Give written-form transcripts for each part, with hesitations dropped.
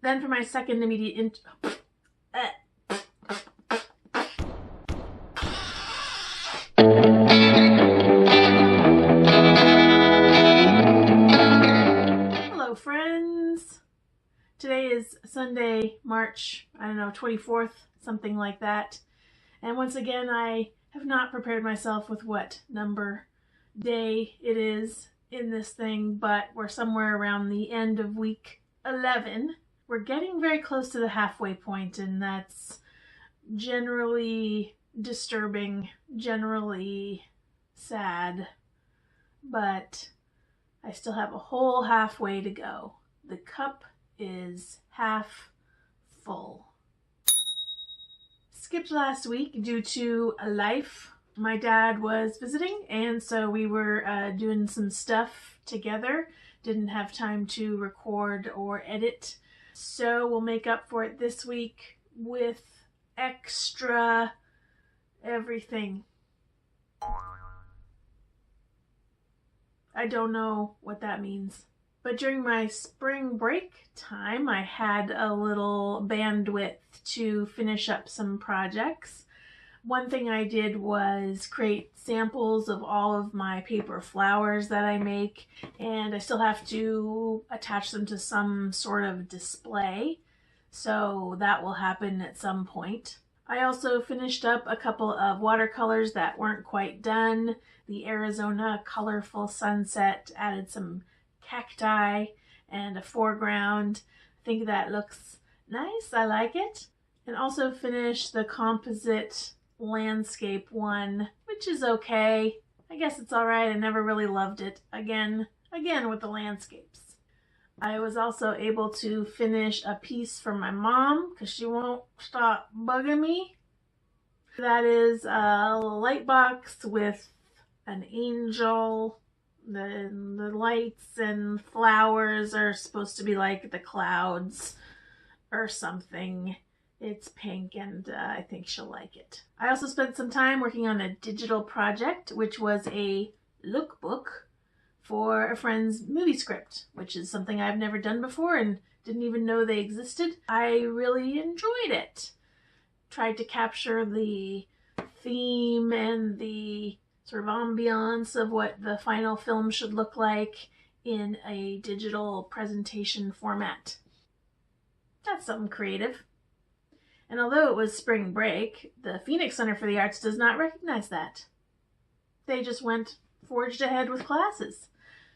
Then for my second immediate Hello friends! Today is Sunday, March, 24th, something like that. And once again, I have not prepared myself with what number day it is in this thing, but we're somewhere around the end of week 11. We're getting very close to the halfway point, and that's generally disturbing, generally sad, but I still have a whole halfway to go. The cup is half full. Skipped last week due to life. My dad was visiting, and so we were doing some stuff together. Didn't have time to record or edit, so we'll make up for it this week with extra everything. I don't know what that means. But during my spring break time, I had a little bandwidth to finish up some projects. One thing I did was create samples of all of my paper flowers that I make, and I still have to attach them to some sort of display, so that will happen at some point. I also finished up a couple of watercolors that weren't quite done. The Arizona Colorful Sunset, added some cacti and a foreground. I think that looks nice. I like it. And also finished the composite landscape one, which is okay. I guess it's all right. I never really loved it. Again with the landscapes. I was also able to finish a piece for my mom because she won't stop bugging me. That is a light box with an angel. The lights and flowers are supposed to be like the clouds or something. It's pink, and I think she'll like it. I also spent some time working on a digital project, which was a lookbook for a friend's movie script, which is something I've never done before and didn't even know they existed. I really enjoyed it. Tried to capture the theme and the sort of ambiance of what the final film should look like in a digital presentation format. That's something creative. And although it was spring break, the Phoenix Center for the Arts does not recognize that. They just forged ahead with classes.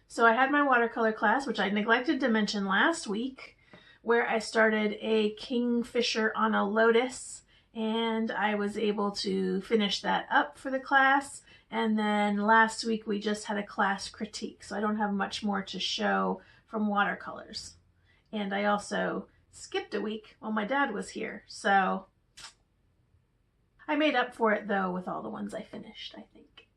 So I had my watercolor class, which I neglected to mention last week, where I started a kingfisher on a lotus, and I was able to finish that up for the class. And then last week we just had a class critique, so I don't have much more to show from watercolors. And I also skipped a week while my dad was here, so I made up for it though with all the ones I finished, I think.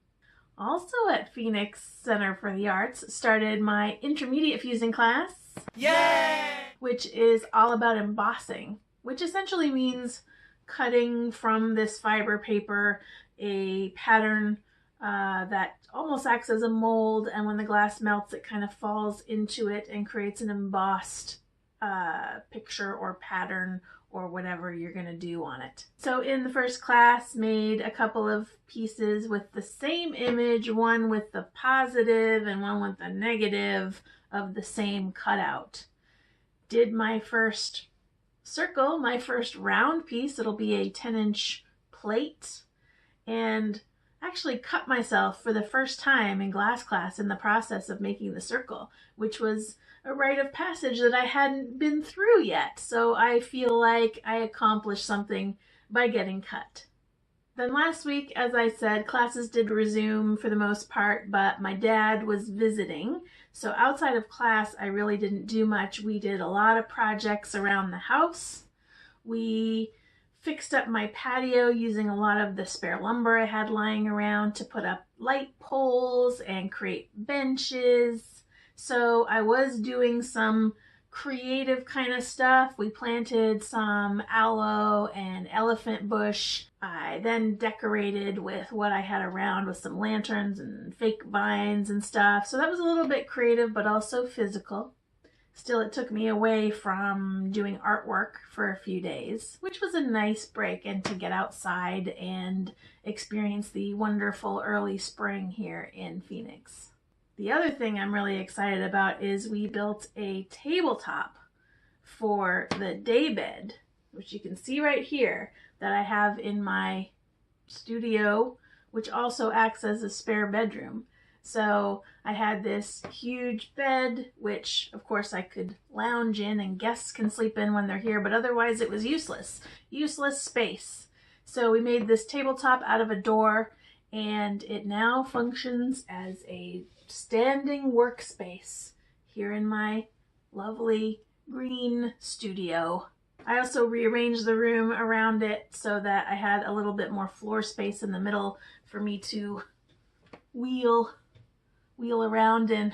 Also at Phoenix Center for the Arts started my intermediate fusing class. Yay! Which is all about embossing, which essentially means cutting from this fiber paper a pattern that almost acts as a mold, and when the glass melts it kind of falls into it and creates an embossed picture or pattern or whatever you're going to do on it. So in the first class, made a couple of pieces with the same image, one with the positive and one with the negative of the same cutout. Did my first circle, my first round piece. It'll be a 10-inch plate, and actually cut myself for the first time in glass class in the process of making the circle, which was a rite of passage that I hadn't been through yet. So I feel like I accomplished something by getting cut. Then last week, as I said, classes did resume for the most part, but my dad was visiting. So outside of class, I really didn't do much. We did a lot of projects around the house. We fixed up my patio using a lot of the spare lumber I had lying around to put up light poles and create benches. So I was doing some creative kind of stuff. We planted some aloe and elephant bush. I then decorated with what I had around with some lanterns and fake vines and stuff. So that was a little bit creative, but also physical. Still, it took me away from doing artwork for a few days, which was a nice break, and to get outside and experience the wonderful early spring here in Phoenix. The other thing I'm really excited about is we built a tabletop for the daybed, which you can see right here, that I have in my studio, which also acts as a spare bedroom. So I had this huge bed, which of course I could lounge in and guests can sleep in when they're here, but otherwise it was useless space. So we made this tabletop out of a door, and it now functions as a standing workspace here in my lovely green studio. I also rearranged the room around it so that I had a little bit more floor space in the middle for me to wheel around in.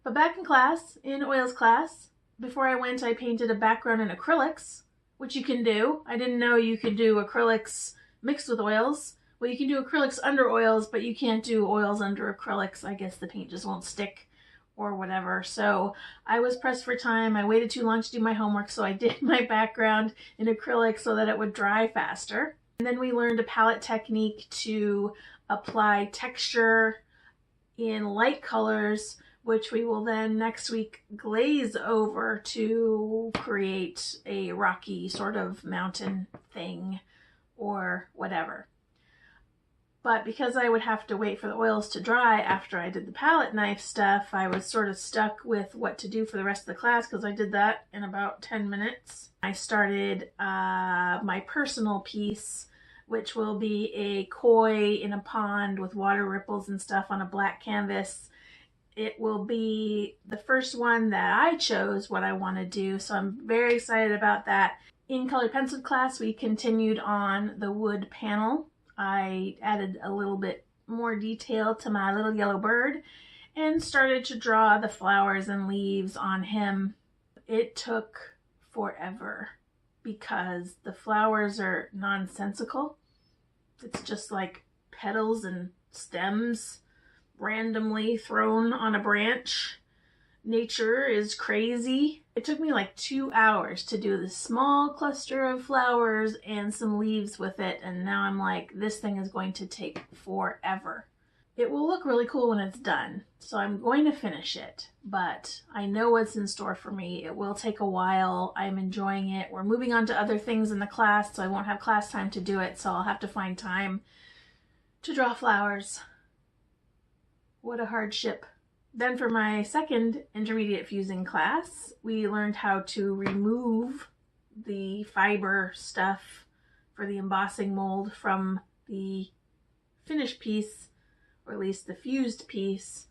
But back in class, in oils class, before I went, I painted a background in acrylics, which you can do. I didn't know you could do acrylics mixed with oils. Well, you can do acrylics under oils, but you can't do oils under acrylics. I guess the paint just won't stick or whatever. So I was pressed for time. I waited too long to do my homework, so I did my background in acrylic so that it would dry faster. And then we learned a palette technique to apply texture in light colors, which we will then next week glaze over to create a rocky sort of mountain thing or whatever. But because I would have to wait for the oils to dry after I did the palette knife stuff, I was sort of stuck with what to do for the rest of the class because I did that in about 10 minutes. I started my personal piece, which will be a koi in a pond with water ripples and stuff on a black canvas. It will be the first one that I chose what I want to do, so I'm very excited about that. In colored pencil class, we continued on the wood panel. I added a little bit more detail to my little yellow bird and started to draw the flowers and leaves on him. It took forever because the flowers are nonsensical. It's just like petals and stems randomly thrown on a branch. Nature is crazy. It took me like 2 hours to do this small cluster of flowers and some leaves with it, and now I'm like, this thing is going to take forever. It will look really cool when it's done, so I'm going to finish it, but I know what's in store for me. It will take a while. I'm enjoying it. We're moving on to other things in the class, so I won't have class time to do it, so I'll have to find time to draw flowers. What a hardship. Then for my second intermediate fusing class, we learned how to remove the fiber stuff for the embossing mold from the finished piece, or at least the fused piece,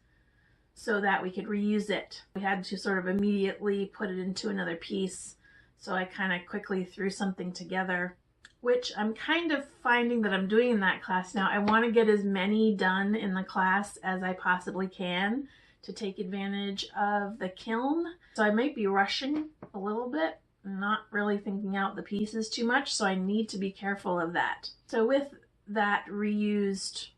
so that we could reuse it. We had to sort of immediately put it into another piece, so I kind of quickly threw something together, which I'm kind of finding that I'm doing in that class now. I want to get as many done in the class as I possibly can to take advantage of the kiln. So I might be rushing a little bit, not really thinking out the pieces too much, so I need to be careful of that. So with that reused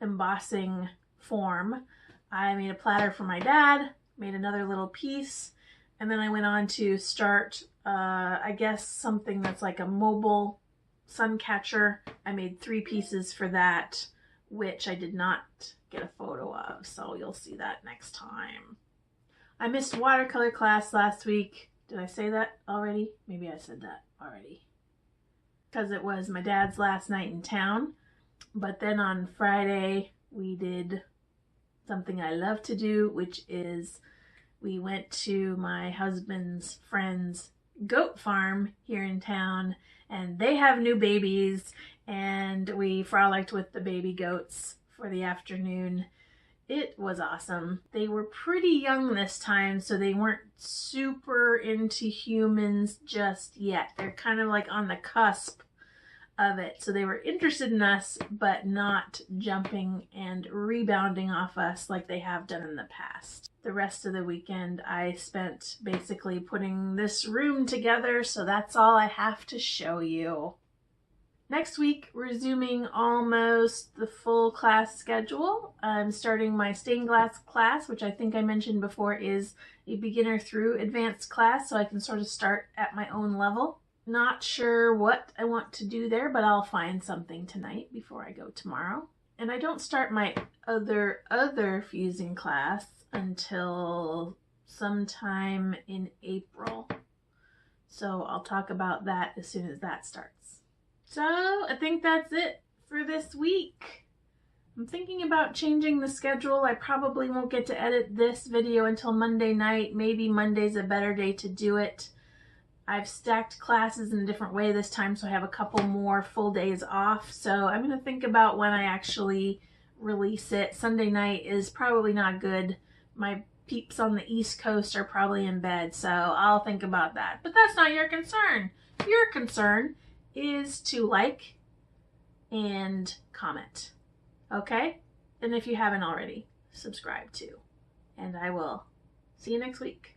embossing form, I made a platter for my dad, made another little piece, and then I went on to start, I guess, something that's like a mobile sun catcher. I made 3 pieces for that, which I did not get a photo of, so you'll see that next time. I missed watercolor class last week. Did I say that already? Maybe I said that already. Because it was my dad's last night in town. But then on Friday, we did something I love to do, which is we went to my husband's friend's goat farm here in town, and they have new babies, and we frolicked with the baby goats for the afternoon. It was awesome. They were pretty young this time, so they weren't super into humans just yet. They're kind of like on the cusp of it. So they were interested in us, but not jumping and rebounding off us like they have done in the past. The rest of the weekend I spent basically putting this room together, so that's all I have to show you. Next week, resuming almost the full class schedule. I'm starting my stained glass class, which I think I mentioned before is a beginner through advanced class, so I can sort of start at my own level. Not sure what I want to do there, but I'll find something tonight before I go tomorrow. And I don't start my other fusing class until sometime in April. So I'll talk about that as soon as that starts. So I think that's it for this week. I'm thinking about changing the schedule. I probably won't get to edit this video until Monday night. Maybe Monday's a better day to do it. I've stacked classes in a different way this time, so I have a couple more full days off. So I'm going to think about when I actually release it. Sunday night is probably not good. My peeps on the East Coast are probably in bed, so I'll think about that. But that's not your concern. Your concern is to like and comment, okay? And if you haven't already, subscribe too. And I will see you next week.